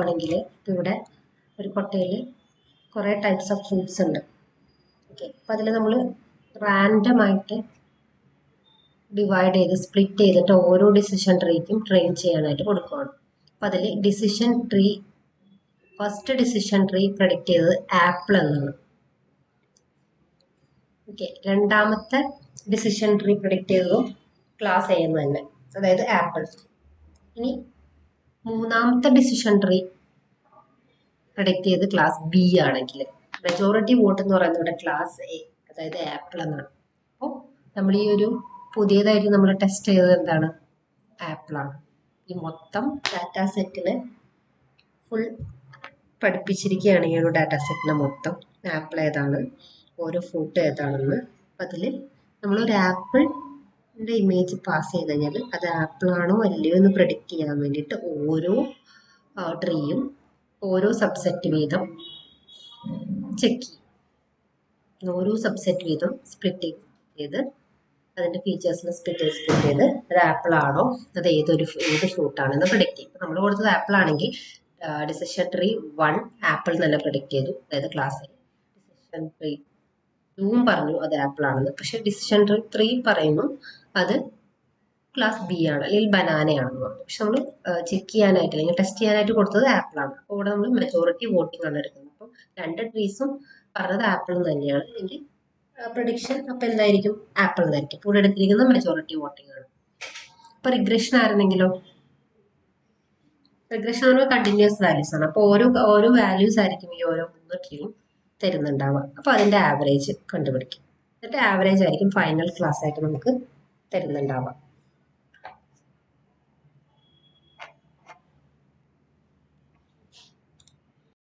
ആണെങ്കിൽ ഇവിടെ ഒരു കൊട്ടയിൽ കുറേ ടൈപ്സ് ഓഫ് ഫ്രൂട്ട്സ് ഉണ്ട്. ഓക്കെ, അപ്പം അതിൽ നമ്മൾ റാൻഡമായിട്ട് ഡിവൈഡ് ചെയ്ത് സ്പ്ലിറ്റ് ചെയ്തിട്ട് ഓരോ ഡിസിഷൻ ട്രീക്കും ട്രെയിൻ ചെയ്യാനായിട്ട് കൊടുക്കുകയാണ്. അപ്പം അതിൽ decision tree first decision tree predict ചെയ്തത് ആപ്പിൾ എന്നാണ്. ഓക്കെ, രണ്ടാമത്തെ ഡിസിഷൻ ട്രീ പ്രഡിക്റ്റ് ചെയ്തതും ക്ലാസ് എ എന്ന് തന്നെ, അതായത് ആപ്പിൾ. ഇനി മൂന്നാമത്തെ ഡിസിഷൻ ട്രീ പ്രഡിക്റ്റ് ചെയ്ത് ക്ലാസ് ബി ആണെങ്കിൽ മെജോറിറ്റി വോട്ട് എന്ന് പറയുന്നത് ഇവിടെ ക്ലാസ് എ, അതായത് ആപ്പിൾ എന്നാണ്. അപ്പോൾ നമ്മൾ ഈ ഒരു പുതിയതായിട്ട് നമ്മൾ ടെസ്റ്റ് ചെയ്തത് എന്താണ്? ആപ്പിളാണ്. ഈ മൊത്തം ഡാറ്റാ സെറ്റിനെ ഫുൾ പഠിപ്പിച്ചിരിക്കുകയാണ് ഈ ഒരു ഡാറ്റാ സെറ്റിനെ മൊത്തം. ആപ്പിൾ ഏതാണ്, ഓരോ ഫ്രൂട്ട് ഏതാണെന്ന്. അപ്പം അതിൽ നമ്മളൊരു ആപ്പിളിൻ്റെ ഇമേജ് പാസ് ചെയ്ത് കഴിഞ്ഞാൽ അത് ആപ്പിളാണോ അല്ലയോ എന്ന് പ്രഡിക്റ്റ് ചെയ്യാൻ വേണ്ടിയിട്ട് ഓരോ ട്രീയും ഓരോ സബ്സെറ്റ് വീതം ചെക്ക് ചെയ്യും. ഓരോ സബ്സെറ്റ് വീതം സ്പ്ലിറ്റ് ചെയ്ത് അതിൻ്റെ ഫീച്ചേഴ്സിനെ സ്പ്ലിറ്റ് ചെയ്ത് അത് ആപ്പിൾ ആണോ അത് ഏത് ഫ്രൂട്ടാണെന്ന് പ്രഡിക്റ്റ് ചെയ്യും. നമ്മൾ കൊടുത്തത് ആപ്പിൾ ആണെങ്കിൽ ഡിസിഷൻ ട്രീ 1 ആപ്പിൾ തന്നെ പ്രഡിക്റ്റ് ചെയ്തു, അതായത് ക്ലാസ് എ. ഡിസിഷൻ ട്രീ 2 പറഞ്ഞു അത് ആപ്പിൾ ആണെന്ന്, പക്ഷെ ഡിസിഷൻ ട്രീ 3 പറയുന്നു അത് ക്ലാസ് ബി ആണ് അല്ലെങ്കിൽ ബനാനയാണെന്ന് പറഞ്ഞു. പക്ഷെ നമ്മൾ ചെക്ക് ചെയ്യാനായിട്ട് അല്ലെങ്കിൽ ടെസ്റ്റ് ചെയ്യാനായിട്ട് കൊടുത്തത് ആപ്പിൾ ആണ്. അപ്പോൾ ഇവിടെ നമ്മൾ മെജോറിറ്റി വോട്ടിംഗ് ആണ് എടുക്കുന്നത്. അപ്പം രണ്ട് ട്രീസും പറഞ്ഞത് ആപ്പിൾ തന്നെയാണ്, അല്ലെങ്കിൽ പ്രഡിക്ഷൻ അപ്പം എന്തായിരിക്കും? ആപ്പിൾ എന്നായിരിക്കും. ഇപ്പോൾ ഇവിടെ എടുത്തിരിക്കുന്നത് മെജോറിറ്റി വോട്ടിംഗ് ആണ്. അപ്പോൾ റിഗ്രഷൻ ആയിരുന്നെങ്കിലോ? റിഗ്രഷൻ എന്ന് പറയുമ്പോൾ കണ്ടിന്യൂസ് വാല്യൂസ് ആണ്. അപ്പോൾ ഓരോ വാല്യൂസ് ആയിരിക്കും ഈ ഓരോ 3 ട്രീയും തരുന്നുണ്ടാവുക. അപ്പോൾ അതിൻ്റെ ആവറേജ് കണ്ടുപിടിക്കും. എന്നിട്ട് ആവറേജ് ആയിരിക്കും ഫൈനൽ ക്ലാസ് ആയിട്ട് നമുക്ക് തരുന്നുണ്ടാവുക.